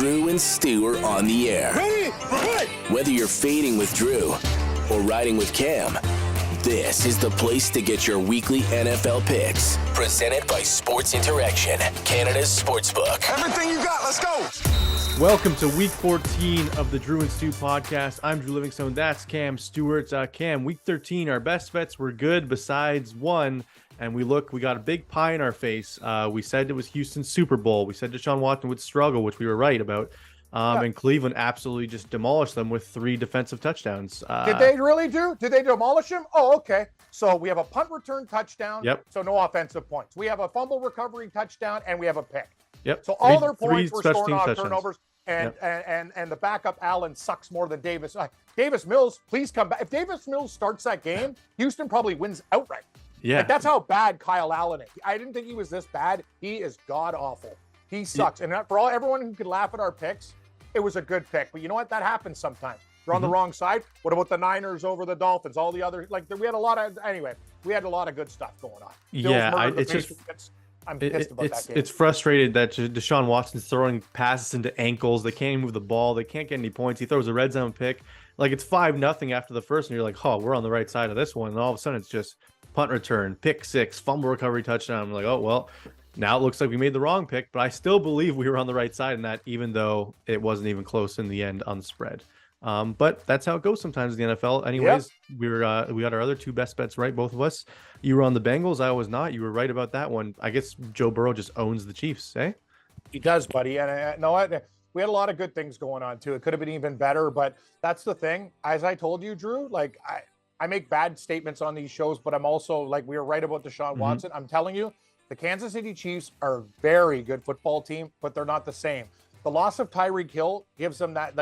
Drew and Stu are on the air. Ready? Right. Whether you're fading with Drew or riding with Cam, this is the place to get your weekly NFL picks. Presented by Sports Interaction, Canada's sportsbook. Everything you got, let's go. Welcome to week 14 of the Drew and Stu podcast. I'm Drew Livingstone. That's Cam Stewart. Cam, week 13, our best bets were good besides one. And we got a big pie in our face. We said it was Houston's Super Bowl. We said Deshaun Watson would struggle, which we were right about. And Cleveland absolutely just demolished them with 3 defensive touchdowns. Did they really do? Did they demolish him? Oh, okay. So we have a punt return touchdown. Yep. So no offensive points. We have a fumble recovery touchdown, and we have a pick. Yep. So all their points were scored off touchdowns. turnovers. And the backup Allen sucks more than Davis. Davis Mills, please come back. If Davis Mills starts that game, Houston probably wins outright. Yeah. Like, that's how bad Kyle Allen is. I didn't think he was this bad. He is god awful. He sucks. Yeah. And for everyone who could laugh at our picks, it was a good pick. But you know what? That happens sometimes. You're on the wrong side. What about the Niners over the Dolphins? All the other, we had a lot of good stuff going on. I'm pissed about that game. It's frustrated that Deshaun Watson's throwing passes into ankles. They can't move the ball. They can't get any points. He throws a red zone pick. Like, it's 5-0 after the first, and you're like, oh, we're on the right side of this one. And all of a sudden, it's just punt return, pick 6, fumble recovery, touchdown. I'm like, oh, well, now it looks like we made the wrong pick, but I still believe we were on the right side in that, even though it wasn't even close in the end on the spread. But that's how it goes sometimes in the NFL. Anyways, we got our other 2 best bets right, both of us. You were on the Bengals. I was not. You were right about that one. I guess Joe Burrow just owns the Chiefs, eh? He does, buddy. And we had a lot of good things going on, too. It could have been even better, but that's the thing. As I told you, Drew, I make bad statements on these shows, but I'm also we were right about Deshaun Watson. I'm telling you, the Kansas City Chiefs are a very good football team, but they're not the same. The loss of Tyreek Hill gives them that,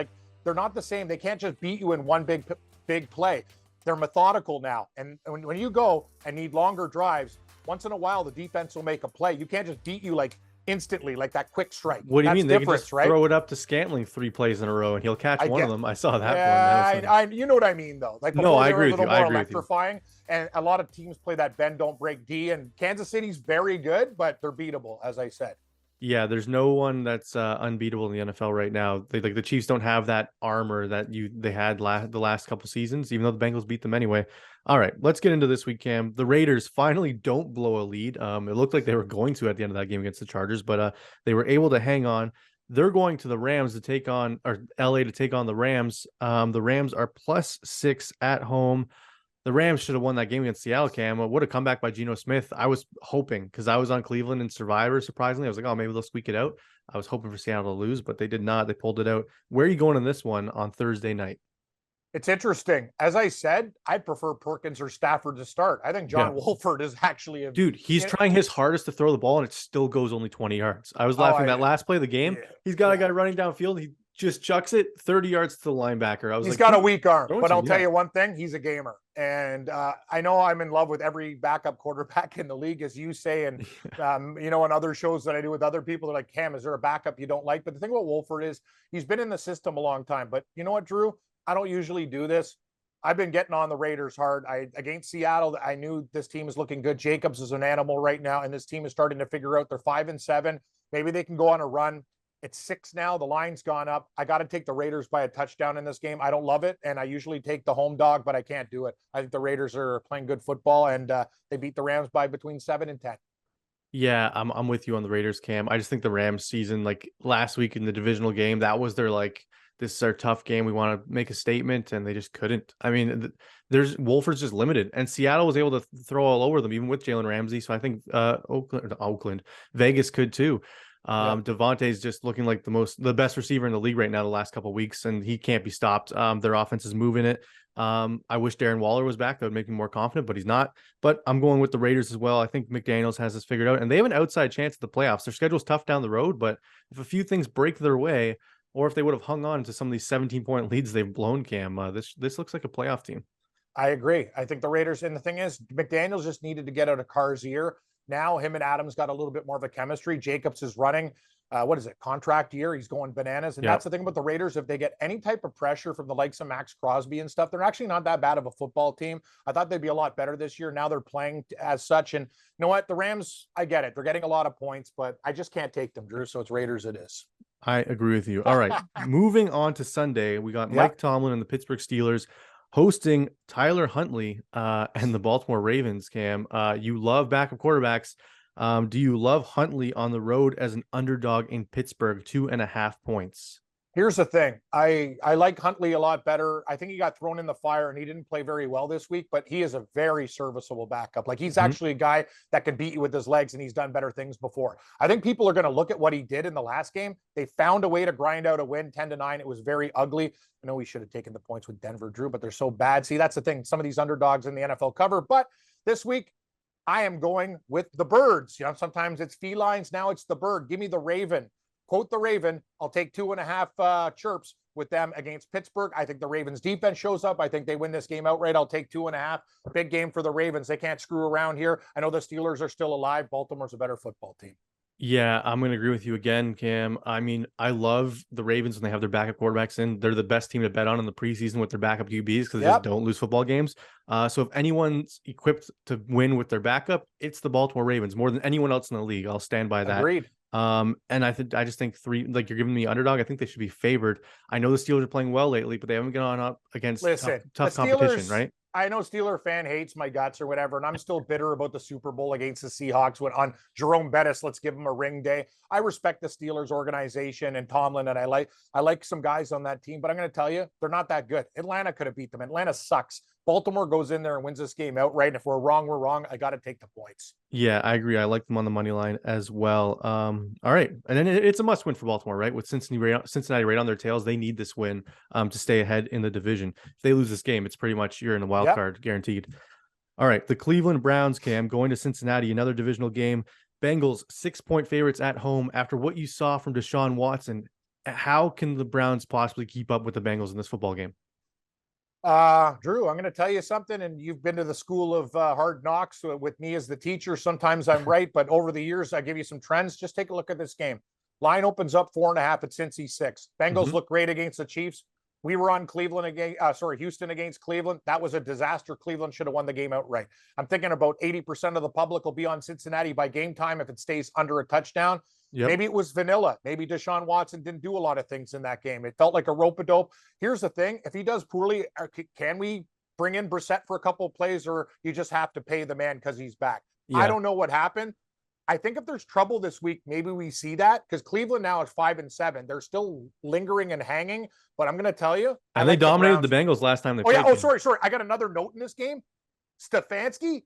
they're not the same. They can't just beat you in one big play. They're methodical now. And when you go and need longer drives, once in a while, the defense will make a play. You can't just beat you instantly, that quick strike. What do you mean? They can just throw right? it up to Scantling 3 plays in a row, and he'll catch one of them. I saw that one. You know what I mean, though. No, I agree with you. I agree electrifying, and a lot of teams play that bend, don't break D, and Kansas City's very good, but they're beatable, as I said. Yeah, there's no one that's unbeatable in the NFL right now. The Chiefs don't have that armor that they had the last couple seasons, even though the Bengals beat them anyway. All right, let's get into this week, Cam. The Raiders finally don't blow a lead. It looked like they were going to at the end of that game against the Chargers, but they were able to hang on. They're going to the Rams LA to take on the Rams. The Rams are +6 at home. The Rams should have won that game against Seattle, Cam. What a comeback by Geno Smith. I was hoping, because I was on Cleveland and Survivor, surprisingly. I was like, oh, maybe they'll squeak it out. I was hoping for Seattle to lose, but they did not. They pulled it out. Where are you going in this one on Thursday night? It's interesting. As I said, I'd prefer Perkins or Stafford to start. I think John Wolford is actually Dude, he's trying his hardest to throw the ball, and it still goes only 20 yards. I was laughing that last play of the game. Yeah, he's got a guy running downfield. He just chucks it 30 yards to the linebacker. He's got a weak arm, but I'll tell you one thing. He's a gamer. And I know I'm in love with every backup quarterback in the league, as you say. And, on other shows that I do with other people, they're like, Cam, is there a backup you don't like? But the thing about Wolford is he's been in the system a long time. But you know what, Drew? I don't usually do this. I've been getting on the Raiders hard. Against Seattle, I knew this team is looking good. Jacobs is an animal right now, and this team is starting to figure out they're 5-7. Maybe they can go on a run. It's 6 now. The line's gone up. I got to take the Raiders by a touchdown in this game. I don't love it, and I usually take the home dog, but I can't do it. I think the Raiders are playing good football, and they beat the Rams by between 7 and 10. Yeah, I'm with you on the Raiders, Cam. I just think the Rams season, last week in the divisional game, that was their this is our tough game. We want to make a statement, and they just couldn't. I mean, Wolford's just limited, and Seattle was able to throw all over them, even with Jalen Ramsey. So I think Vegas could too. Devontae's just looking like the best receiver in the league right now the last couple of weeks, and he can't be stopped. Their offense is moving it. I wish Darren Waller was back. That would make me more confident, but he's not. But I'm going with the Raiders as well. I think McDaniels has this figured out, and they have an outside chance at the playoffs. Their schedule's tough down the road, but if a few things break their way, or if they would have hung on to some of these 17-point leads they've blown, Cam, this looks like a playoff team. I agree. I think the Raiders, and the thing is, McDaniels just needed to get out of Carr's ear. Now him and Adams got a little bit more of a chemistry. Jacobs is running, contract year. He's going bananas. And that's the thing about the Raiders. If they get any type of pressure from the likes of Max Crosby and stuff, they're actually not that bad of a football team. I thought they'd be a lot better this year. Now they're playing as such. And you know what? The Rams, I get it. They're getting a lot of points, but I just can't take them, Drew. So it's Raiders it is. I agree with you. All right. Moving on to Sunday, we got Mike Tomlin and the Pittsburgh Steelers hosting Tyler Huntley and the Baltimore Ravens, Cam. You love backup quarterbacks. Do you love Huntley on the road as an underdog in Pittsburgh, 2.5 points? Here's the thing. I like Huntley a lot better. I think he got thrown in the fire and he didn't play very well this week, but he is a very serviceable backup. Like he's actually a guy that can beat you with his legs, and he's done better things before. I think people are going to look at what he did in the last game. They found a way to grind out a win 10-9. It was very ugly. I know we should have taken the points with Denver, Drew, but they're so bad. See, that's the thing. Some of these underdogs in the NFL cover, but this week I am going with the birds. You know, sometimes it's felines. Now it's the bird. Give me the Raven. Quote the Raven. I'll take 2.5 chirps with them against Pittsburgh. I think the Ravens defense shows up. I think they win this game outright. I'll take 2.5. Big game for the Ravens. They can't screw around here. I know the Steelers are still alive. Baltimore's a better football team. Yeah, I'm going to agree with you again, Cam. I mean, I love the Ravens when they have their backup quarterbacks in. They're the best team to bet on in the preseason with their backup QBs because they just don't lose football games. So if anyone's equipped to win with their backup, it's the Baltimore Ravens more than anyone else in the league. I'll stand by that. Agreed. And I just think like you're giving me underdog. I think they should be favored. I know the Steelers are playing well lately, but they haven't gone up against tough competition, right? I know Steeler fan hates my guts or whatever, and I'm still bitter about the Super Bowl against the Seahawks when on Jerome Bettis, let's give him a ring day. I respect the Steelers organization and Tomlin, and I like some guys on that team, but I'm going to tell you, they're not that good. Atlanta could have beat them. Atlanta sucks. Baltimore goes in there and wins this game outright. And if we're wrong, we're wrong. I got to take the points. Yeah, I agree. I like them on the money line as well. All right. And then it's a must win for Baltimore, right? With Cincinnati right on their tails, they need this win to stay ahead in the division. If they lose this game, it's pretty much you're in the wild card guaranteed. All right. The Cleveland Browns, Cam, going to Cincinnati, another divisional game. Bengals 6-point favorites at home. After what you saw from Deshaun Watson, how can the Browns possibly keep up with the Bengals in this football game? Drew, I'm going to tell you something, and you've been to the school of hard knocks with me as the teacher. Sometimes I'm right, but over the years, I give you some trends. Just take a look at this game. Line opens up 4.5 at Cincy 6. Bengals look great against the Chiefs. We were on Houston against Cleveland. That was a disaster. Cleveland should have won the game outright. I'm thinking about 80% of the public will be on Cincinnati by game time if it stays under a touchdown. Yep. Maybe it was vanilla. Maybe Deshaun Watson didn't do a lot of things in that game. It felt like a rope-a-dope. Here's the thing. If he does poorly, can we bring in Brissett for a couple of plays, or you just have to pay the man because he's back? Yeah. I don't know what happened. I think if there's trouble this week, maybe we see that, because Cleveland now is 5-7. They're still lingering and hanging, but I'm going to tell you. And they dominated the Bengals last time they played. Oh, sorry. I got another note in this game. Stefanski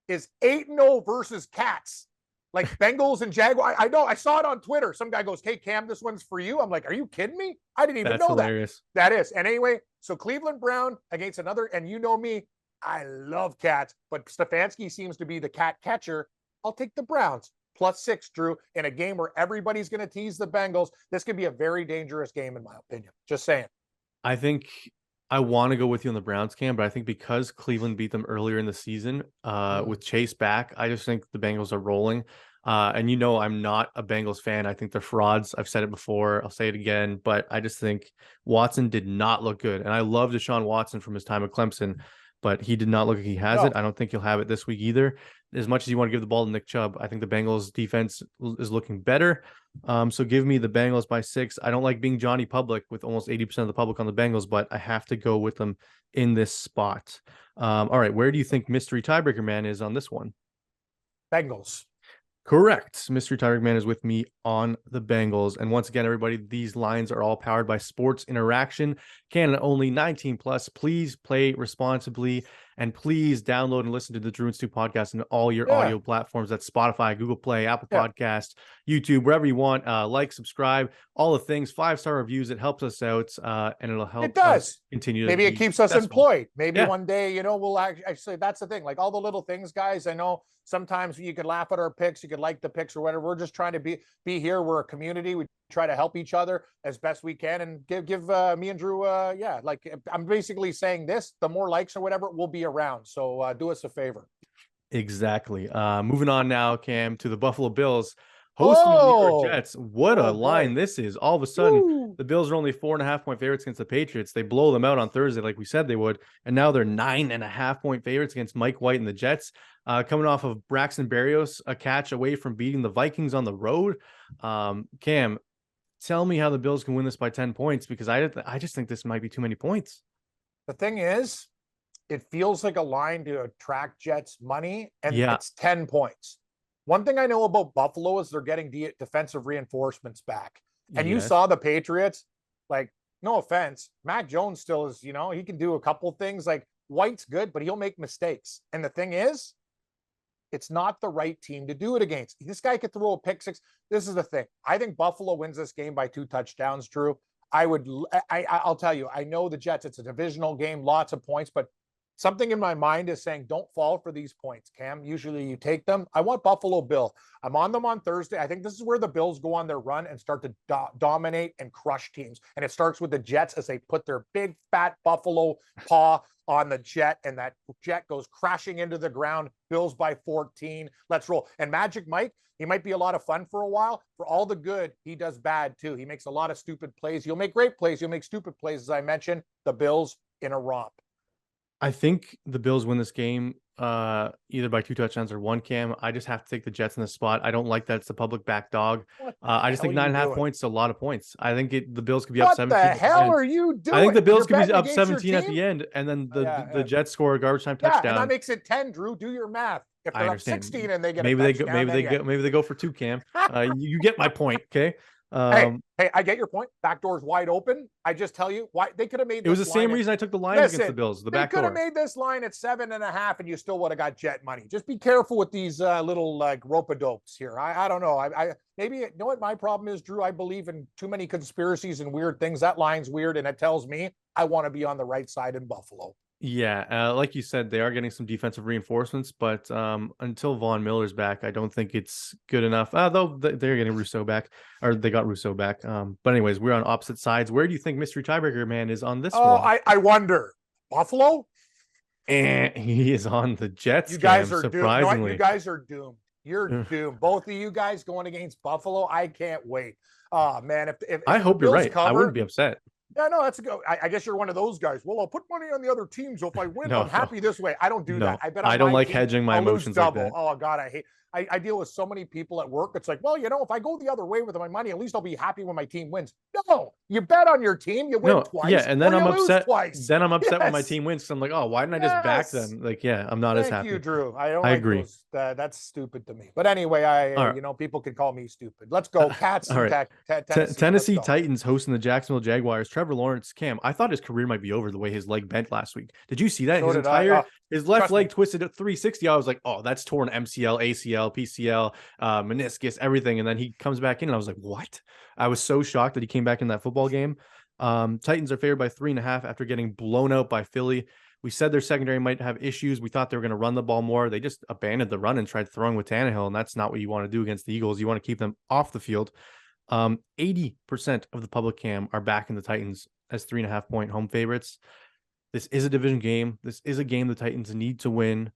is 8-0 versus Cats. Like Bengals and Jaguars. I know. I saw it on Twitter. Some guy goes, "Hey, Cam, this one's for you." I'm like, "Are you kidding me? I didn't even know hilarious. That is." And anyway, so Cleveland Brown against another, and you know me, I love Cats, but Stefanski seems to be the cat catcher. I'll take the Browns +6, Drew, in a game where everybody's going to tease the Bengals. This could be a very dangerous game, in my opinion. Just saying. I think I want to go with you on the Browns, Cam, but I think because Cleveland beat them earlier in the season with Chase back, I just think the Bengals are rolling. And you know, I'm not a Bengals fan. I think they're frauds. I've said it before. I'll say it again, but I just think Watson did not look good. And I love Deshaun Watson from his time at Clemson, but he did not look like he has it. I don't think he'll have it this week either. As much as you want to give the ball to Nick Chubb, I think the Bengals defense is looking better. So give me the Bengals by 6. I don't like being Johnny Public with almost 80% of the public on the Bengals, but I have to go with them in this spot. All right. Where do you think Mystery Tiebreaker Man is on this one? Bengals. Correct. Mystery Tiebreaker Man is with me on the Bengals. And once again, everybody, these lines are all powered by Sports Interaction. Canada only, 18+. Please play responsibly. And please download and listen to the Drew and Stu podcast and all your audio platforms. That's Spotify, Google Play, Apple Podcasts, YouTube, wherever you want. Like, subscribe, all the things. 5-star reviews. It helps us out, and it'll help us continue. Maybe it keeps us employed. Maybe one day, you know, we'll actually, that's the thing. Like all the little things, guys. I know sometimes you could laugh at our picks, you could like the picks or whatever. We're just trying to be here. We're a community. We try to help each other as best we can, and give me and Drew like I'm basically saying this, the more likes or whatever, we'll be around. So do us a favor. Exactly. Moving on now, Cam, to the Buffalo Bills hosting the New York Jets. What a line this is. All of a sudden, the Bills are only 4.5-point favorites against the Patriots. They blow them out on Thursday like we said they would, and now they're 9.5-point favorites against Mike White and the Jets. Coming off of Braxton Berrios, a catch away from beating the Vikings on the road. Cam, tell me how the Bills can win this by 10 points, because I just think this might be too many points. The thing is, it feels like a line to attract Jets money, and Yeah. it's 10 points. One thing I know about Buffalo is they're getting defensive reinforcements back. And you saw the Patriots, like, no offense, Mac Jones still is, he can do a couple things. Like, White's good, but he'll make mistakes. And the thing is, it's not the right team to do it against. This guy could throw a pick six. This is the thing. I think Buffalo wins this game by 2 touchdowns, Drew. I'll tell you, I know the Jets, it's a divisional game, lots of points, but something in my mind is saying, don't fall for these points, Cam. Usually you take them. I want Buffalo Bill. I'm on them on Thursday. I think this is where the Bills go on their run and start to dominate and crush teams. And it starts with the Jets as they put their big, fat Buffalo paw on the Jet, and that Jet goes crashing into the ground. Bills by 14. Let's roll. And Magic Mike, he might be a lot of fun for a while. For all the good, he does bad too. He makes a lot of stupid plays. He'll make great plays. He'll make stupid plays, as I mentioned. The Bills in a romp. I think the Bills win this game either by 2 touchdowns or 1, Cam. I just have to take the Jets in the spot. I don't like that it's the public back dog. I just think 9.5 points is a lot of points. I think the Bills could be up 17. What the hell are you doing? I think the Bills could be up 17 at the end, and then the Jets score a garbage time touchdown. And that makes it 10, Drew. Do your math. If they're up 16 and they get maybe they go for 2, Cam. You get my point, okay? Hey, I get your point. Back door's wide open. I just tell you why they could have made. It was the same reason I took the line against the Bills. The back door. They could have made this line at 7.5, and you still would have got Jet money. Just be careful with these little like rope-a-dopes here. I don't know. I maybe you know what my problem is, Drew. I believe in too many conspiracies and weird things. That line's weird, and it tells me I want to be on the right side in Buffalo. Yeah, like you said, they are getting some defensive reinforcements, but until Von Miller's back, I don't think it's good enough. Though they're getting Rousseau back, or they got Rousseau back. But anyways, we're on opposite sides. Where do you think Mystery Tiebreaker Man is on this one? I wonder. Buffalo? And he is on the Jets. You guys are surprisingly. doomed. You guys are doomed. You're doomed. Both of you guys going against Buffalo. I can't wait. Oh man, if I hope you're right. I wouldn't be upset. Yeah, no, that's a go. I guess you're one of those guys. Well, I'll put money on the other team, so if I win, I'm happy this way. I don't do that. I don't like hedging my emotions like that. Oh God, I deal with so many people at work. It's like, well, if I go the other way with my money, at least I'll be happy when my team wins. No, you bet on your team, you win twice. Yeah, and then I'm upset twice. Then I'm upset when my team wins, because I'm like, oh, why didn't I just back them? Like, yeah, I'm not as happy. Thank you, Drew. I agree. That's stupid to me. But anyway, people can call me stupid. Let's go, Cats. All right. Tennessee Titans hosting the Jacksonville Jaguars. Trevor Lawrence, Cam, I thought his career might be over the way his leg bent last week. Did you see that? So his left leg twisted at 360. I was like, oh, that's torn MCL, ACL, PCL, meniscus, everything. And then he comes back in, and I was like, what? I was so shocked that he came back in that football game. Titans are favored by 3.5 after getting blown out by Philly. We said their secondary might have issues. We thought they were going to run the ball more. They just abandoned the run and tried throwing with Tannehill, and that's not what you want to do against the Eagles. You want to keep them off the field. 80% of the public, Cam, are backing the Titans as 3.5-point home favorites. This is a division game. This is a game the Titans need to win.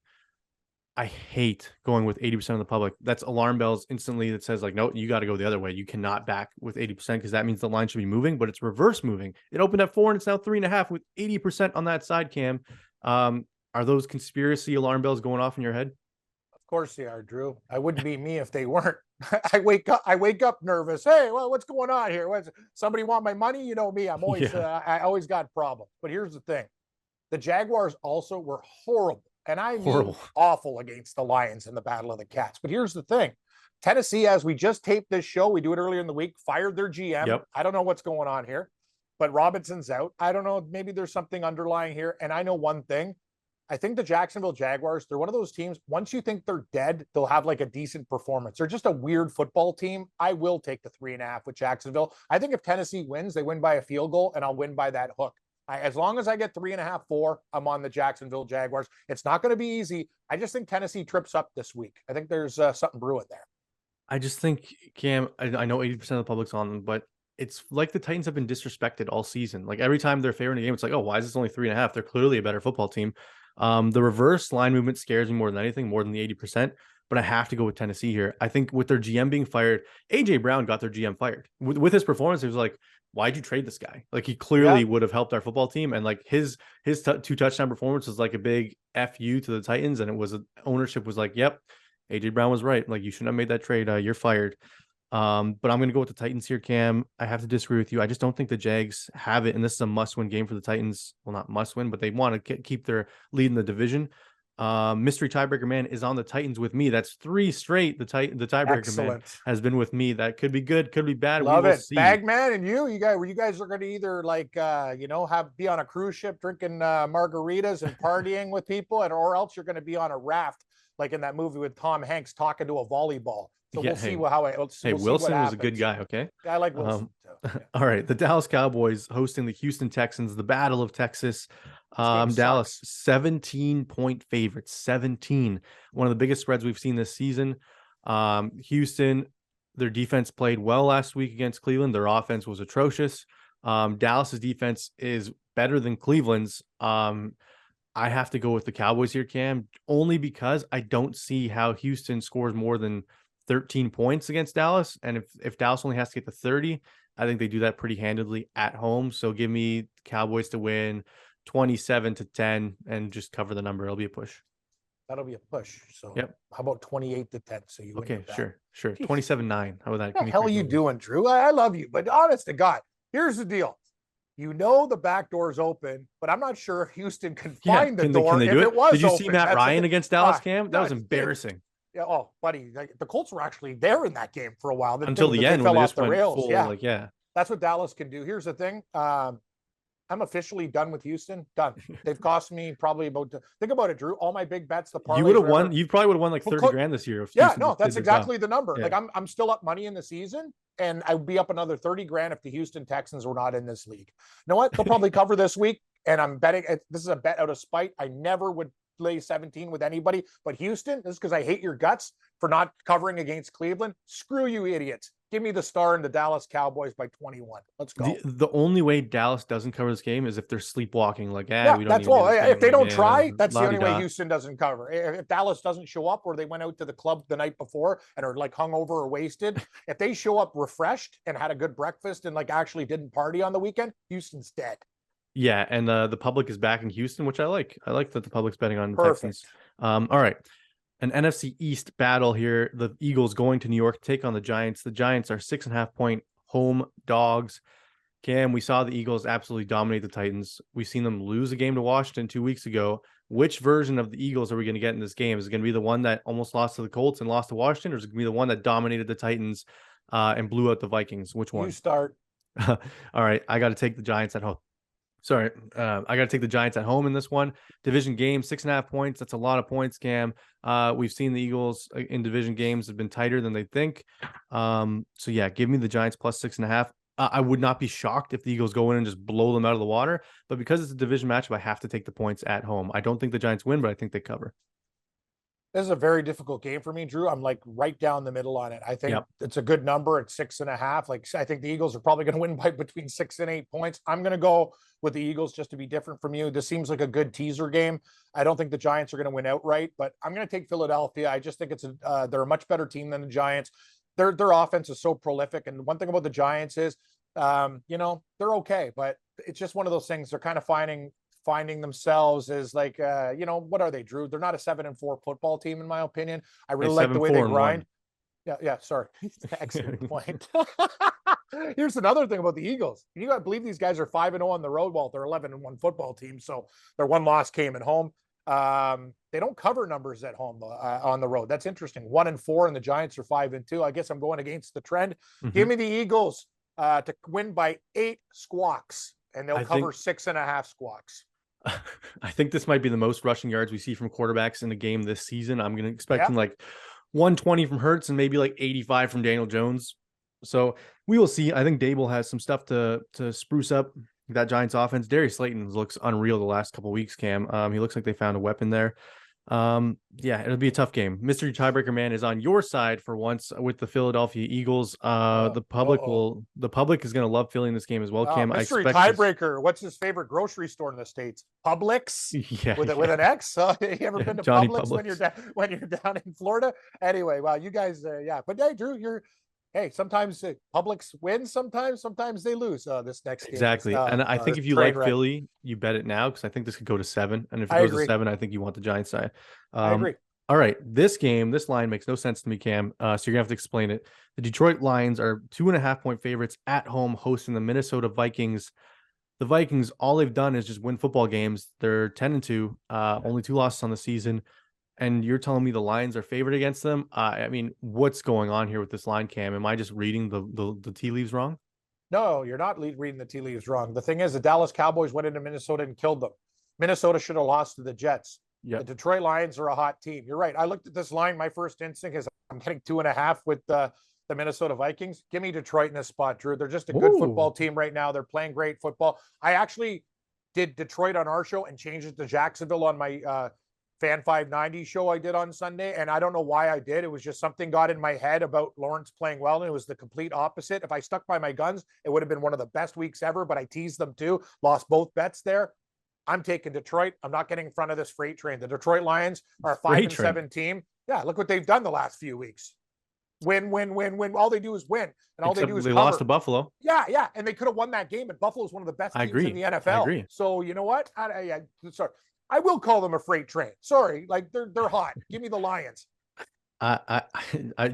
I hate going with 80% of the public. That's alarm bells instantly that says, like, no, you got to go the other way. You cannot back with 80% because that means the line should be moving, but it's reverse moving. It opened at 4 and it's now 3.5 with 80% on that side, Cam. Are those conspiracy alarm bells going off in your head? Of course they are, Drew. I wouldn't be me if they weren't. I wake up nervous. Hey, well, what's going on here? Somebody want my money? You know me. I'm always I always got problems. But here's the thing. The Jaguars also were horrible. And I mean awful against the Lions in the Battle of the Cats. But here's the thing. Tennessee, as we just taped this show, we do it earlier in the week, fired their GM. Yep. I don't know what's going on here, but Robinson's out. I don't know. Maybe there's something underlying here. And I know one thing. I think the Jacksonville Jaguars, they're one of those teams, once you think they're dead, they'll have like a decent performance. They're just a weird football team. I will take the 3.5 with Jacksonville. I think if Tennessee wins, they win by a field goal, and I'll win by that hook. As long as I get 3.5, 4, I'm on the Jacksonville Jaguars. It's not going to be easy. I just think Tennessee trips up this week. I think there's something brewing there. I just think, Cam, I know 80% of the public's on them, but it's like the Titans have been disrespected all season. Like every time they're favoring a game, it's like, oh, why is this only 3.5? They're clearly a better football team. The reverse line movement scares me more than anything, more than the 80%. But I have to go with Tennessee here. I think with their GM being fired, AJ Brown got their GM fired. With his performance, it was like, why'd you trade this guy? Like, he clearly would have helped our football team. And like his 2 touchdown performance was like a big FU to the Titans. And ownership was like, yep, AJ Brown was right. Like, you shouldn't have made that trade. You're fired. But I'm going to go with the Titans here, Cam. I have to disagree with you. I just don't think the Jags have it, and this is a must-win game for the Titans. Well, not must-win, but they want to keep their lead in the division. Mystery tiebreaker man is on the Titans with me. That's 3 straight. The tiebreaker man has been with me. That could be good, could be bad. Love we will it. see. Bagman and you guys are going to either be on a cruise ship drinking margaritas and partying with people, or else you're going to be on a raft like in that movie with Tom Hanks talking to a volleyball. So we'll see how it. Hey, Wilson was a good guy. Okay, I like Wilson. Yeah. All right, the Dallas Cowboys hosting the Houston Texans, the Battle of Texas. Dallas 17-point favorites. 17, one of the biggest spreads we've seen this season. Houston, their defense played well last week against Cleveland. Their offense was atrocious. Dallas's defense is better than Cleveland's. I have to go with the Cowboys here, Cam, only because I don't see how Houston scores more than 13 points against Dallas. And if Dallas only has to get to 30, I think they do that pretty handedly at home. So give me Cowboys to win 27-10 and just cover the number. It'll be a push. That'll be a push. So yep. How about 28-10? So you win. Okay, sure. 27-9. How about that? What the hell are you doing, Drew? I love you, but honest to God, here's the deal. The back door's open, but I'm not sure if Houston can find the door. Can they do it? Did you see Matt Ryan against Dallas, Cam? That was embarrassing. Yeah. Oh, buddy, the Colts were actually there in that game for a while. Until the end, when they just went rails. Full, yeah. That's what Dallas can do. Here's the thing. I'm officially done with Houston. Done. They've cost me probably think about it, Drew. All my big bets, the parlays. You would have won. You probably would have won like 30 grand this year. That's exactly the number. Yeah. Like I'm still up money in the season, and I would be up another 30 grand if the Houston Texans were not in this league. You know what? They'll probably cover this week, and I'm betting. This is a bet out of spite. I never would lay 17 with anybody, but Houston. This is because I hate your guts for not covering against Cleveland. Screw you, idiots. Give me the star in the Dallas Cowboys by 21. Let's go. The only way Dallas doesn't cover this game is if they're sleepwalking. Like, we don't. That's all. If they don't try, that's the only way Houston doesn't cover. If Dallas doesn't show up, or they went out to the club the night before and are like hungover or wasted, if they show up refreshed and had a good breakfast and like actually didn't party on the weekend, Houston's dead. Yeah, and the public is back in Houston, which I like. I like that the public's betting on the Texans. All right. An NFC East battle here. The Eagles going to New York to take on the Giants. The Giants are 6.5-point home dogs. Cam, we saw the Eagles absolutely dominate the Titans. We've seen them lose a game to Washington 2 weeks ago. Which version of the Eagles are we going to get in this game? Is it going to be the one that almost lost to the Colts and lost to Washington, or is it going to be the one that dominated the Titans and blew out the Vikings? Which one? You start. All right, I got to take the Giants at home. I got to take the Giants at home in this one. Division game, 6.5 points. That's a lot of points, Cam. We've seen the Eagles in division games have been tighter than they think. So yeah, give me the Giants plus 6.5. I would not be shocked if the Eagles go in and just blow them out of the water. But because it's a division matchup, I have to take the points at home. I don't think the Giants win, but I think they cover. This is a very difficult game for me, Drew. I'm like right down the middle on it. I think it's a good number at 6.5. Like, I think the Eagles are probably going to win by between 6 and 8 points. I'm going to go with the Eagles just to be different from you. This seems like a good teaser game. I don't think the Giants are going to win outright, but I'm going to take Philadelphia. I just think they're a much better team than the Giants. Their offense is so prolific. And one thing about the Giants is, they're okay, but it's just one of those things. They're kind of finding themselves as like, what are they, Drew? They're not a 7-4 football team, in my opinion. I really like the way they grind. Yeah. Sorry. Excellent point. Here's another thing about the Eagles. You got to believe these guys are 5-0 on the road, while they're 11-1 football team. So their one loss came at home. They don't cover numbers at home on the road. That's interesting. 1-4, and the Giants are 5-2. I guess I'm going against the trend. Mm-hmm. Give me the Eagles to win by 8 squawks, and they'll cover 6.5 squawks. I think this might be the most rushing yards we see from quarterbacks in a game this season. I'm going to expect like 120 from Hurts and maybe like 85 from Daniel Jones. So we will see. I think Dable has some stuff to spruce up that Giants offense. Darius Slayton looks unreal the last couple of weeks, Cam. He looks like they found a weapon there. It'll be a tough game. Mystery tiebreaker man is on your side for once with the Philadelphia Eagles. The public is going to love Philly in this game as well, Cam. Mystery tiebreaker. What's his favorite grocery store in the States? Publix. With an X. You ever been to Publix when you're down in Florida? Anyway, well, you guys, But hey, Drew, sometimes Publix wins, sometimes they lose this next game. Exactly. And I think if you like Philly, you bet it now, because I think this could go to 7. And if it goes to 7, I think you want the Giants side. I agree. All right, this line makes no sense to me, Cam. So you're gonna have to explain it. The Detroit Lions are 2.5-point favorites at home, hosting the Minnesota Vikings. The Vikings, all they've done is just win football games. They're 10-2, only 2 losses on the season. And you're telling me the Lions are favored against them? I mean, what's going on here with this line, Cam? Am I just reading the tea leaves wrong? No, you're not reading the tea leaves wrong. The thing is, the Dallas Cowboys went into Minnesota and killed them. Minnesota should have lost to the Jets. Yep. The Detroit Lions are a hot team. You're right. I looked at this line. My first instinct is I'm getting 2.5 with the Minnesota Vikings. Give me Detroit in this spot, Drew. They're just a good football team right now. They're playing great football. I actually did Detroit on our show and changed it to Jacksonville on my Fan 590 show I did on Sunday. And I don't know why I did. It was just something got in my head about Lawrence playing well. And it was the complete opposite. If I stuck by my guns, it would have been one of the best weeks ever, but I teased them too. Lost both bets there. I'm taking Detroit. I'm not getting in front of this freight train. The Detroit Lions are a 5-7 team. Yeah, look what they've done the last few weeks. Win. All they do is win. And all they do is they cover. Lost to Buffalo. Yeah. And they could have won that game, but Buffalo is one of the best teams in the NFL. I agree. So you know what? Sorry. I will call them a freight train. Sorry. Like they're hot. Give me the Lions.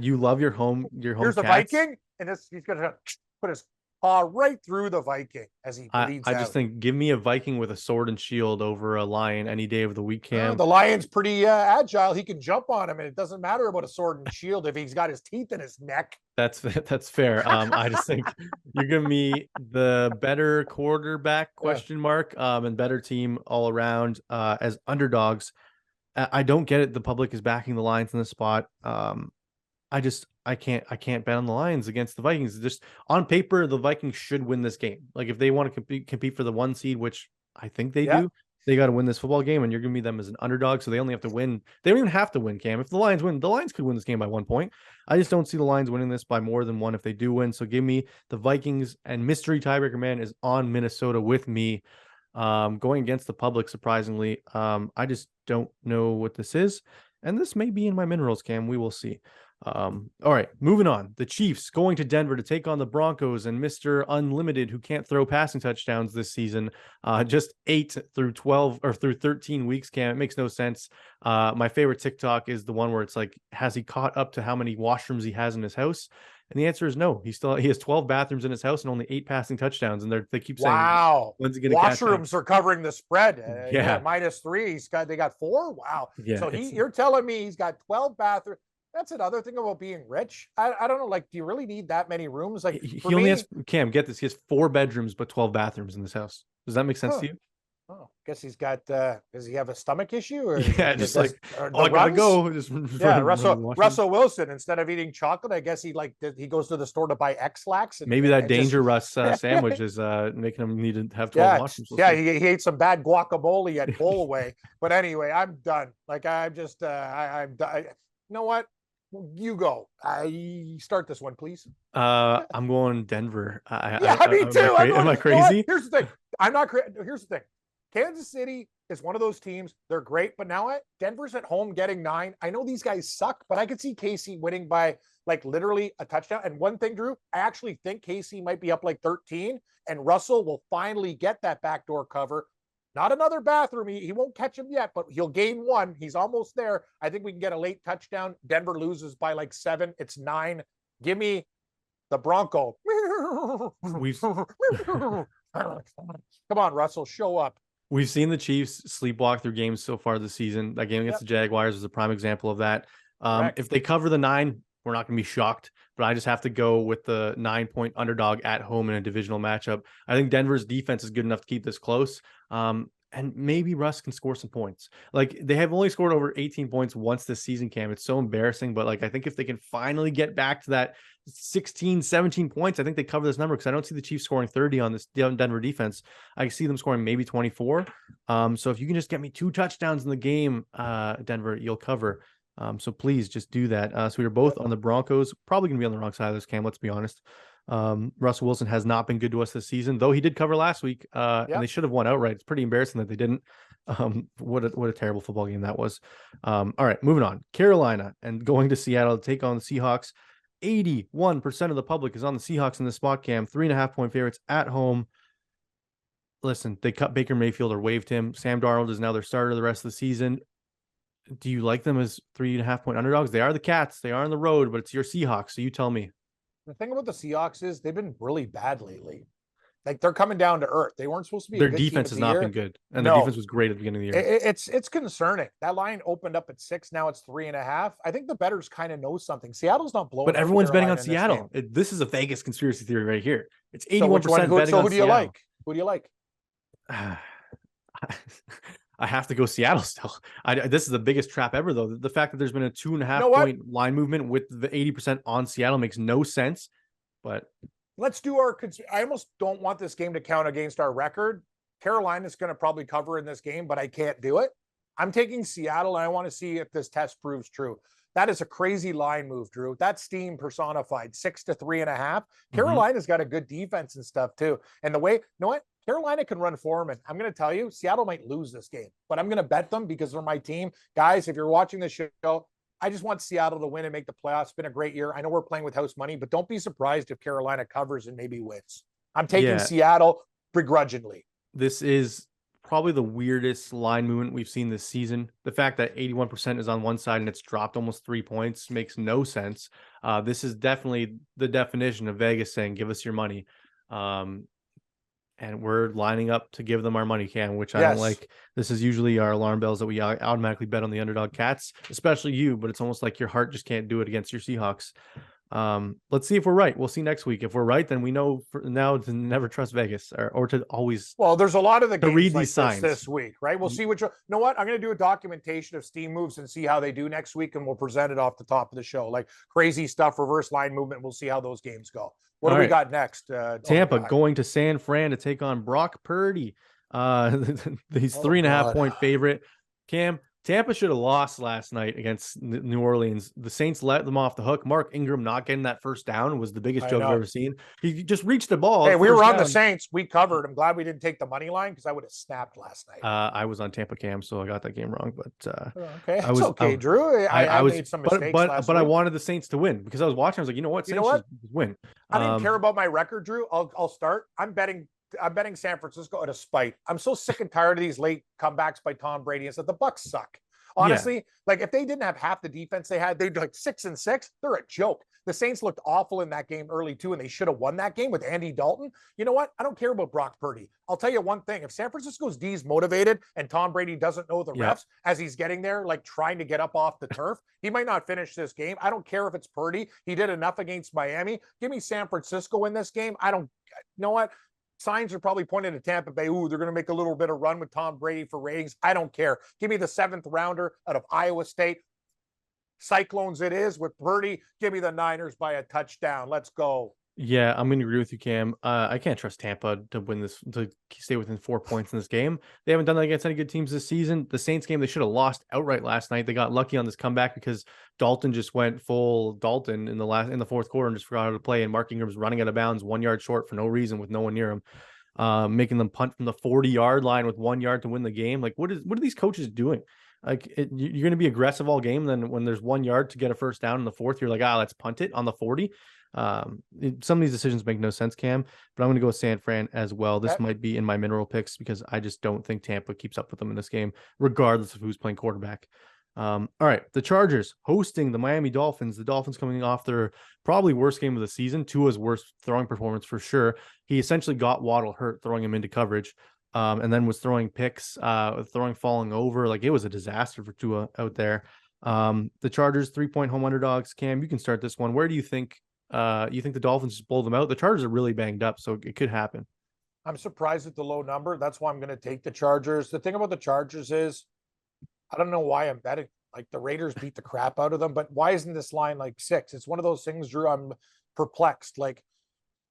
You love your home. Here's the Viking. And he's going to put his right through the Viking as he bleeds out. I just think give me a Viking with a sword and shield over a lion any day of the week, Cam. The lion's pretty agile. He can jump on him, and it doesn't matter about a sword and shield if he's got his teeth in his neck. That's fair. I just think you're giving me the better quarterback question mark and better team all around as underdogs. I don't get it. The public is backing the Lions in this spot. I can't bet on the Lions against the Vikings. Just on paper, the Vikings should win this game. Like if they want to compete for the 1 seed, which I think they do, they got to win this football game, and you're giving me them as an underdog. So they only have to win. They don't even have to win, Cam. If the Lions win, the Lions could win this game by 1 point. I just don't see the Lions winning this by more than 1 if they do win. So give me the Vikings, and mystery tiebreaker man is on Minnesota with me. Going against the public, surprisingly. I just don't know what this is. And this may be in my minerals, Cam. We will see. All right, moving on. The Chiefs going to Denver to take on the Broncos and Mr. Unlimited, who can't throw passing touchdowns this season. Just 8 through 12 or through 13 weeks, Cam. It makes no sense. My favorite TikTok is the one where it's like, has he caught up to how many washrooms he has in his house? And the answer is no. He has 12 bathrooms in his house and only 8 passing touchdowns. And they keep saying, wow, when's he gonna washrooms are covering the spread. Yeah, -3. They got 4. Wow. Yeah, so you're telling me he's got 12 bathrooms. That's another thing about being rich. I don't know. Like, do you really need that many rooms? Like, he only has, Cam, get this. He has 4 bedrooms, but 12 bathrooms in this house. Does that make sense to you? Oh, guess he's got, does he have a stomach issue? Or yeah, just like, I gotta go. Just Russell Wilson, instead of eating chocolate, I guess he goes to the store to buy X-Lax. Maybe that Danger Russ sandwich is making him need to have 12 washrooms. Yeah, he ate some bad guacamole at Bolaway. But anyway, I'm done. Like, I'm just, I'm done. You know what? You go. I start this one, please. I'm going Denver. Me too. Am I crazy? Here's the thing. I'm not crazy. Here's the thing. Kansas City is one of those teams. They're great, but now Denver's at home getting 9. I know these guys suck, but I could see KC winning by like literally a touchdown. And one thing, Drew, I actually think KC might be up like 13, and Russell will finally get that backdoor cover. Not another bathroom. He won't catch him yet, but he'll gain 1. He's almost there. I think we can get a late touchdown. Denver loses by like 7. It's 9. Give me the Bronco. Come on, Russell, show up. We've seen the Chiefs sleepwalk through games so far this season. That game against the Jaguars was a prime example of that. If they cover the 9, we're not going to be shocked, but I just have to go with the 9-point underdog at home in a divisional matchup. I think Denver's defense is good enough to keep this close. And maybe Russ can score some points. Like, they have only scored over 18 points once this season, Cam. It's so embarrassing, but like, I think if they can finally get back to that 16, 17 points, I think they cover this number, because I don't see the Chiefs scoring 30 on this Denver defense. I see them scoring maybe 24. So if you can just get me 2 touchdowns in the game, Denver, you'll cover. So please just do that. So we are both on the Broncos, probably going to be on the wrong side of this, Cam. Let's be honest. Russell Wilson has not been good to us this season, though he did cover last week, and they should have won outright. It's pretty embarrassing that they didn't. What a terrible football game that was. All right, moving on. Carolina and going to Seattle to take on the Seahawks. 81% of the public is on the Seahawks in this spot, Cam. 3.5-point favorites at home. Listen, they cut Baker Mayfield or waived him. Sam Darnold is now their starter the rest of the season. Do you like them as 3.5-point underdogs? They are the Cats. They are on the road, but it's your Seahawks. So you tell me. The thing about the Seahawks is they've been really bad lately. Like they're coming down to earth. They weren't supposed to be Their a good defense team has not been good, and their defense was great at the beginning of the year. It's concerning. That line opened up at 6. Now it's 3.5. I think the bettors kind of know something. Seattle's not blowing. But everyone's betting on Seattle. This is a Vegas conspiracy theory right here. It's 81% betting on Seattle. Who do you like? Who do you like? I have to go Seattle still. This is the biggest trap ever, though. The fact that there's been a 2.5-point line movement with the 80% on Seattle makes no sense. But let's do our. I almost don't want this game to count against our record. Carolina's going to probably cover in this game, but I can't do it. I'm taking Seattle, and I want to see if this test proves true. That is a crazy line move, Drew. That's steam personified. 6 to 3.5. Carolina's got a good defense and stuff too. And the way, you know what? Carolina can run Foreman. I'm going to tell you, Seattle might lose this game, but I'm going to bet them because they're my team. Guys, if you're watching this show, I just want Seattle to win and make the playoffs. It's been a great year. I know we're playing with house money, but don't be surprised if Carolina covers and maybe wins. I'm taking Seattle begrudgingly. This is probably the weirdest line movement we've seen this season. The fact that 81% is on one side and it's dropped almost 3 points makes no sense. This is definitely the definition of Vegas saying, give us your money. And we're lining up to give them our money, Cam, which I don't like. This is usually our alarm bells that we automatically bet on the underdog Cats, especially you, but it's almost like your heart just can't do it against your Seahawks. Let's see if we're right. We'll see next week. If we're right, then we know for now to never trust Vegas or to always. Well, there's a lot of the games read like these signs this week, right? We'll see which. You know what? I'm going to do a documentation of steam moves and see how they do next week, and we'll present it off the top of the show, like crazy stuff, reverse line movement. We'll see how those games go. What do we got next? Tampa going to San Fran to take on Brock Purdy. He's 3.5-point favorite. Cam, Tampa should have lost last night against New Orleans. The Saints let them off the hook. Mark Ingram not getting that first down was the biggest joke I've ever seen. He just reached the ball. Hey, we were on the Saints. We covered. I'm glad we didn't take the money line because I would have snapped last night. I was on Tampa, Cam, so I got that game wrong. But okay, it's okay, Drew. I made some mistakes last week. I wanted the Saints to win because I was watching. I was like, you know what? Saints should win. I didn't care about my record, Drew. I'll start. I'm betting San Francisco out of spite. I'm so sick and tired of these late comebacks by Tom Brady and said the Bucs suck. Honestly, like if they didn't have half the defense they had, they'd be like 6-6. They're a joke. The Saints looked awful in that game early too, and they should have won that game with Andy Dalton. You know what? I don't care about Brock Purdy. I'll tell you one thing. If San Francisco's D's motivated and Tom Brady doesn't know the refs as he's getting there, like trying to get up off the turf, he might not finish this game. I don't care if it's Purdy. He did enough against Miami. Give me San Francisco in this game. You know what? Signs are probably pointing to Tampa Bay. Ooh, they're going to make a little bit of run with Tom Brady for ratings. I don't care. Give me the 7th rounder out of Iowa State. Cyclones it is with Purdy. Give me the Niners by a touchdown. Let's go. Yeah, I'm going to agree with you, Cam. I can't trust Tampa to win this, to stay within 4 points in this game. They haven't done that against any good teams this season. The Saints game, they should have lost outright last night. They got lucky on this comeback because Dalton just went full Dalton in the fourth quarter and just forgot how to play. And Mark Ingram's running out of bounds 1 yard short for no reason with no one near him, making them punt from the 40-yard line with 1 yard to win the game. Like, what are these coaches doing? Like, you're going to be aggressive all game. Then when there's 1 yard to get a first down in the fourth, you're like, let's punt it on the 40. Some of these decisions make no sense, Cam, but I'm going to go with San Fran as well. This might be in my mineral picks because I just don't think Tampa keeps up with them in this game, regardless of who's playing quarterback. All right, the Chargers hosting the Miami Dolphins. The Dolphins coming off their probably worst game of the season, Tua's worst throwing performance for sure. He essentially got Waddle hurt, throwing him into coverage, and then was throwing picks, falling over. Like, it was a disaster for Tua out there. The Chargers 3-point home underdogs. Cam, you can start this one. Where do you think the Dolphins just blow them out? The Chargers are really banged up, so it could happen. I'm surprised at the low number. That's why I'm going to take the Chargers. The thing about the Chargers is, I don't know why I'm betting. Like, the Raiders beat the crap out of them, but why isn't this line like 6? It's one of those things, Drew. I'm perplexed. Like,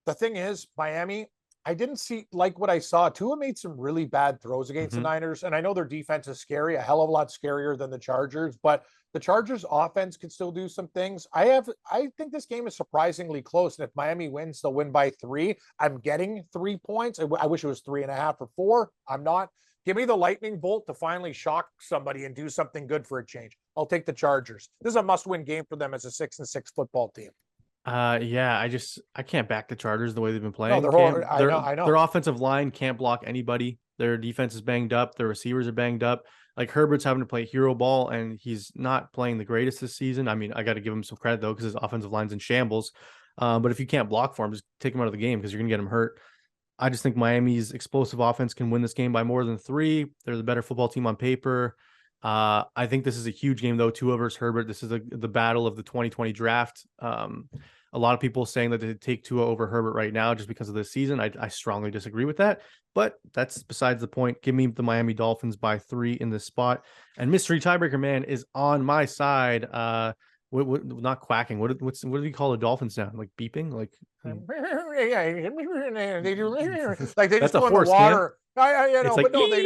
the thing is, Miami, I didn't see like what I saw. Tua made some really bad throws against the Niners, and I know their defense is scary, a hell of a lot scarier than the Chargers, but the Chargers offense can still do some things. I think this game is surprisingly close, and if Miami wins, they'll win by 3. I'm getting 3 points. I wish it was 3.5 or 4. I'm not. Give me the lightning bolt to finally shock somebody and do something good for a change. I'll take the Chargers. This is a must-win game for them as a 6-6 football team. I can't back the Chargers the way they've been playing. No, I know. Their offensive line can't block anybody. Their defense is banged up. Their receivers are banged up. Like Herbert's having to play hero ball, and he's not playing the greatest this season. I mean, I got to give him some credit though, because his offensive line's in shambles. But if you can't block for him, just take him out of the game because you're gonna get him hurt. I just think Miami's explosive offense can win this game by more than 3. They're the better football team on paper. I think this is a huge game though. Tua versus Herbert. This is the battle of the 2020 draft. A lot of people saying that they take Tua over Herbert right now just because of this season. I strongly disagree with that, but that's besides the point. Give me the Miami Dolphins by 3 in this spot. And Mystery Tiebreaker Man is on my side. Not quacking. What do you call a dolphin sound? Like beeping? Like they do like they that's just go a in the horse, water. I it's know, like, but no, they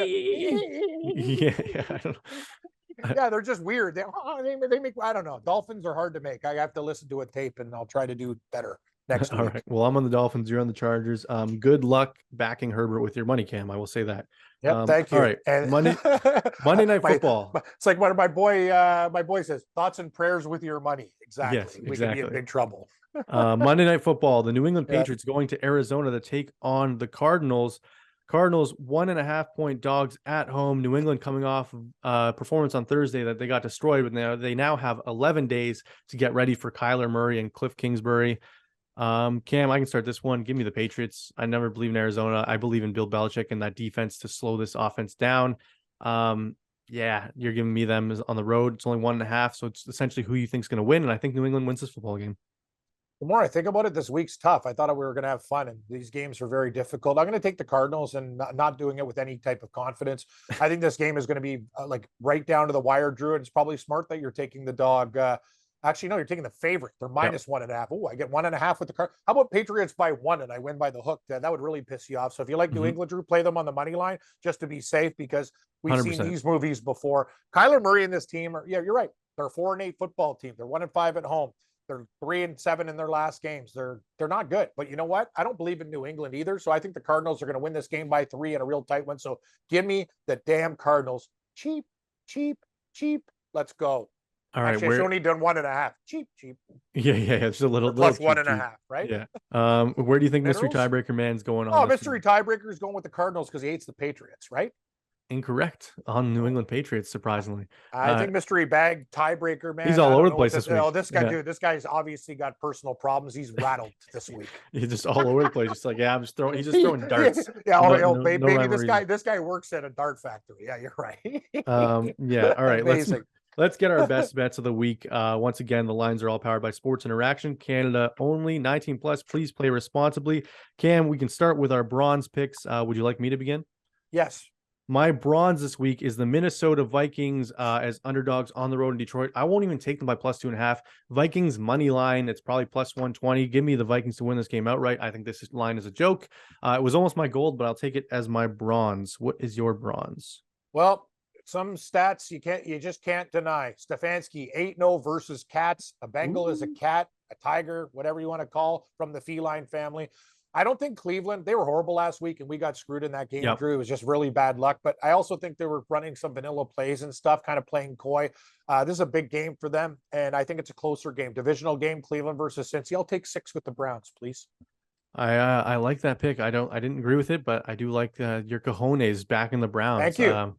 yeah, I don't know. yeah, they're just weird. They make, I don't know. Dolphins are hard to make. I have to listen to a tape and I'll try to do better next All week. right. Well, I'm on the Dolphins. You're on the Chargers. Good luck backing Herbert with your money, Cam. I will say that. Yep, thank you. All right. And Monday Night Football. It's like what my boy says, thoughts and prayers with your money. Exactly. Yes, We could be exactly. in big trouble. Monday Night Football. The New England Patriots going to Arizona to take on the Cardinals. Cardinals 1.5-point dogs at home. New England coming off performance on Thursday that they got destroyed, but they now have 11 days to get ready for Kyler Murray and Cliff Kingsbury. Cam, I can start this one. Give me the Patriots. I never believe in Arizona. I believe in Bill Belichick and that defense to slow this offense down. Yeah, you're giving me them on the road. It's only 1.5, so it's essentially who you think is going to win, and I think New England wins this football game. The more I think about it, this week's tough. I thought we were going to have fun, and these games are very difficult. I'm going to take the Cardinals and not doing it with any type of confidence. I think this game is going to be like right down to the wire, Drew. And it's probably smart that you're taking the dog. Actually, no, you're taking the favorite. They're minus 1.5. Oh, I get 1.5 with the car. How about Patriots by 1 and I win by the hook? That would really piss you off. So if you like New England, Drew, play them on the money line just to be safe because we've 100%. seen these movies before. Kyler Murray and this team are, yeah, you're right. They're a 4-8 football team. They're 1-5 at home. They're 3-7 in their last games. They're not good. But you know what? I don't believe in New England either. So I think the Cardinals are going to win this game by 3 in a real tight one. So give me the damn Cardinals. Cheap. Let's go. All right, Actually, it's only done 1.5. Cheap. Yeah. It's a little plus cheap, 1.5, right? Yeah. Where do you think Mystery Minerals? Tiebreaker Man's going on? Oh, this mystery one? tiebreaker is going with the Cardinals because he hates the Patriots, right? Incorrect on New England Patriots, surprisingly. I think mystery bag tiebreaker, man. He's all over the place this week. Oh, this guy, Yeah. dude, this guy's obviously got personal problems. He's rattled this week. He's just all over the place. Just like, yeah, he's just throwing darts. Yeah, No maybe rhyme or this guy works at a dart factory. Yeah, you're right. Yeah. All right. Amazing. Let's get our best bets of the week. Once again, the lines are all powered by Sports Interaction Canada only. 19 plus. Please play responsibly. Cam, we can start with our bronze picks. Would you like me to begin? Yes. My bronze this week is the Minnesota Vikings as underdogs on the road in Detroit. I won't even take them by plus 2.5. Vikings money line, it's probably plus 120. Give me the Vikings to win this game outright. I think this line is a joke. It was almost my gold, but I'll take it as my bronze. What is your bronze? Well, some stats you just can't deny. Stefanski 8-0 versus cats. A Bengal is a cat, a tiger, whatever you want to call, from the feline family. I don't think Cleveland, they were horrible last week and we got screwed in that game, Yep. Drew. It was just really bad luck. But I also think they were running some vanilla plays and stuff, kind of playing coy. This is a big game for them. And I think it's a closer game. Divisional game, Cleveland versus Cincy. I'll take 6 with the Browns, please. I like that pick. I didn't agree with it, but I do like your cojones back in the Browns. Thank you.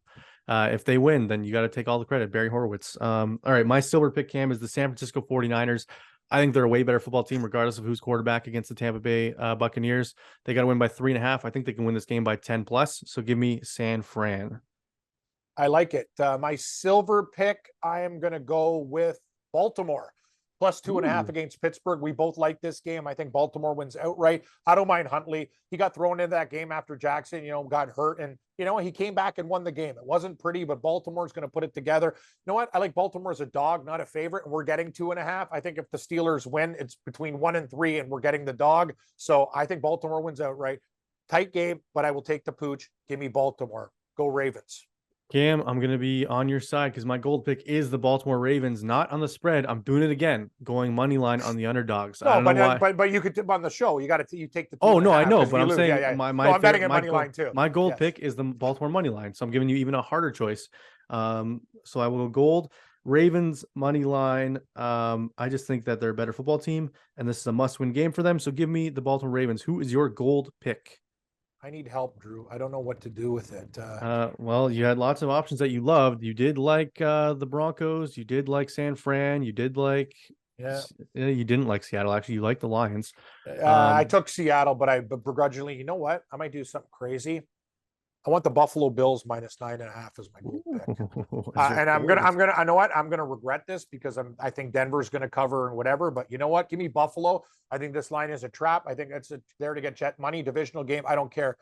If they win, then you got to take all the credit. Barry Horowitz. All right, my silver pick, Cam, is the San Francisco 49ers. I think they're a way better football team, regardless of who's quarterback against the Tampa Bay Buccaneers. They got to win by 3.5. I think they can win this game by 10 plus. So give me San Fran. I like it. My silver pick, I am going to go with Baltimore. Plus 2.5 against Pittsburgh. We both like this game. I think Baltimore wins outright. I don't mind Huntley. He got thrown into that game after Jackson, got hurt. And, he came back and won the game. It wasn't pretty, but Baltimore's going to put it together. You know what? I like Baltimore as a dog, not a favorite. And we're getting 2.5. I think if the Steelers win, it's between 1 and 3, and we're getting the dog. So I think Baltimore wins outright. Tight game, but I will take the pooch. Give me Baltimore. Go Ravens. Cam, I'm going to be on your side because my gold pick is the Baltimore Ravens, not on the spread. I'm doing it again, going money line on the underdogs. No, but you could tip on the show. You take the. Oh no, I know, but I'm lose. saying I'm betting a money line too. My gold pick is the Baltimore money line, so I'm giving you even a harder choice. So I will go gold. Ravens money line. I just think that they're a better football team, and this is a must-win game for them. So give me the Baltimore Ravens. Who is your gold pick? I need help, Drew. I don't know what to do with it. Well, you had lots of options that you loved. You did like the Broncos. You did like San Fran. You did like. Yeah. You didn't like Seattle. Actually, you liked the Lions. I took Seattle, but begrudgingly, you know what? I might do something crazy. I want the Buffalo Bills -9.5 as my goal pick. And I know what? I'm going to regret this because I think Denver's going to cover and whatever, but you know what? Give me Buffalo. I think this line is a trap. I think it's there to get Jet money, divisional game. I don't care.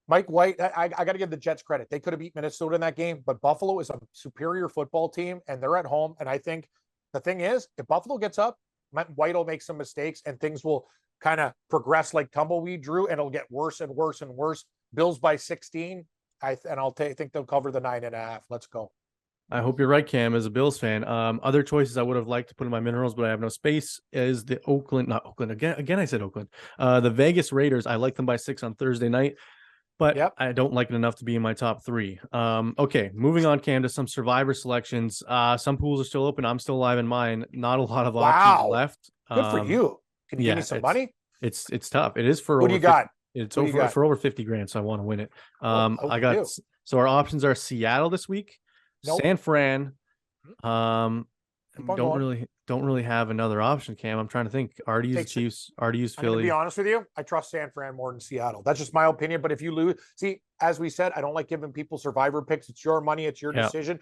Mike White, I got to give the Jets credit. They could have beat Minnesota in that game, but Buffalo is a superior football team and they're at home. And I think the thing is, if Buffalo gets up, White will make some mistakes and things will kind of progress like tumbleweed, Drew, and it'll get worse and worse and worse. Bills by 16. I think they'll cover the 9.5. Let's go. I hope you're right, Cam, as a Bills fan. Other choices I would have liked to put in my minerals, but I have no space, is the not Oakland. Again, I said Oakland. The Vegas Raiders, I like them by 6 on Thursday night, but I don't like it enough to be in my top 3. Okay, moving on, Cam, to some survivor selections. Some pools are still open. I'm still alive in mine. Not a lot of options left. Good for you. Can you give me some money? It's tough. It is for what do you got? It's for over 50 grand, so I want to win it. So our options are Seattle this week, San Fran. Don't really have another option, Cam. I'm trying to think. Already used Chiefs, already used Philly. To be honest with you, I trust San Fran more than Seattle. That's just my opinion. But if you lose, see, as we said, I don't like giving people survivor picks. It's your money, it's your decision.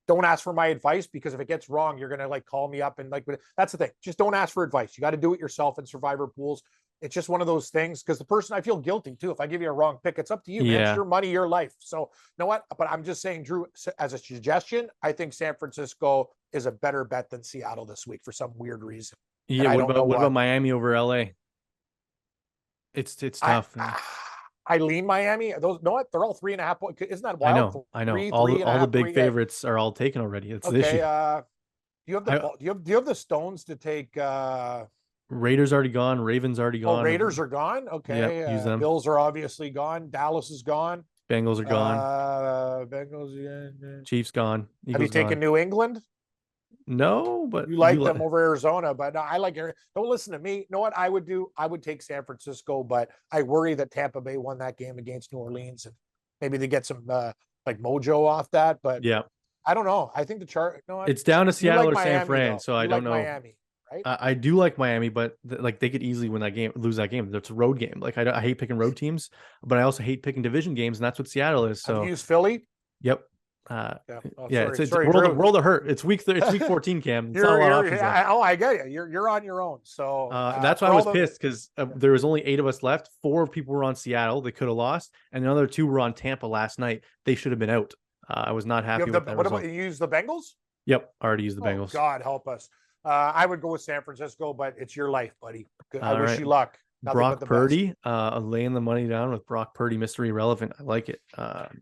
Don't ask for my advice because if it gets wrong, you're gonna call me up and that's the thing. Just don't ask for advice. You got to do it yourself in survivor pools. It's just one of those things because the person, I feel guilty too. If I give you a wrong pick, it's up to you. Man. It's your money, your life. So you know what? But I'm just saying, Drew, as a suggestion, I think San Francisco is a better bet than Seattle this week for some weird reason. Yeah. What about Miami over LA? It's tough. I lean Miami. Those, know what? They're all 3.5 points. Isn't that wild? I know. All the big favorites are all taken already. It's the issue. Do you have the stones to take? Raiders already gone. Ravens already gone. Oh, Raiders are gone. Okay, use them. Bills are obviously gone. Dallas is gone. Bengals are gone. Bengals. Chiefs gone. Eagles have you taken gone. New England? No, but you like them over Arizona. But no, I like. Don't listen to me. You know what I would do? I would take San Francisco, but I worry that Tampa Bay won that game against New Orleans, and maybe they get some mojo off that. But I don't know. I think it's down to Seattle or San Fran, though. So I don't know. Miami. Right? I do like Miami, but they could easily lose that game. It's a road game. I hate picking road teams, but I also hate picking division games, and that's what Seattle is. So use Philly. Yep. It's world of hurt. It's week 14, Cam. I get you. You're on your own. So that's why I was pissed because there was only 8 of us left. 4 people were on Seattle. They could have lost, and the other 2 were on Tampa last night. They should have been out. I was not happy with that. What about you? Use the Bengals? Yep, already used the Bengals. God help us. I would go with San Francisco, but it's your life, buddy. I wish you luck. Brock Purdy, laying the money down with Brock Purdy, mystery relevant. I like it.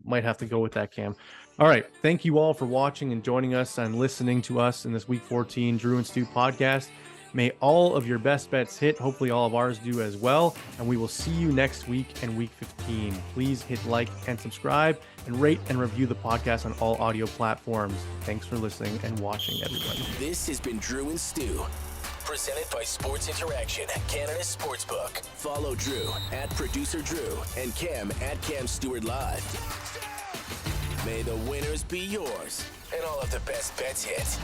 Might have to go with that, Cam. All right. Thank you all for watching and joining us and listening to us in this Week 14 Drew and Stu podcast. May all of your best bets hit. Hopefully all of ours do as well. And we will see you next week in Week 15. Please hit like and subscribe and rate and review the podcast on all audio platforms. Thanks for listening and watching, everybody. This has been Drew and Stu, presented by Sports Interaction, Canada's Sportsbook. Follow Drew at Producer Drew and Cam at Cam Stewart Live. May the winners be yours and all of the best bets hit.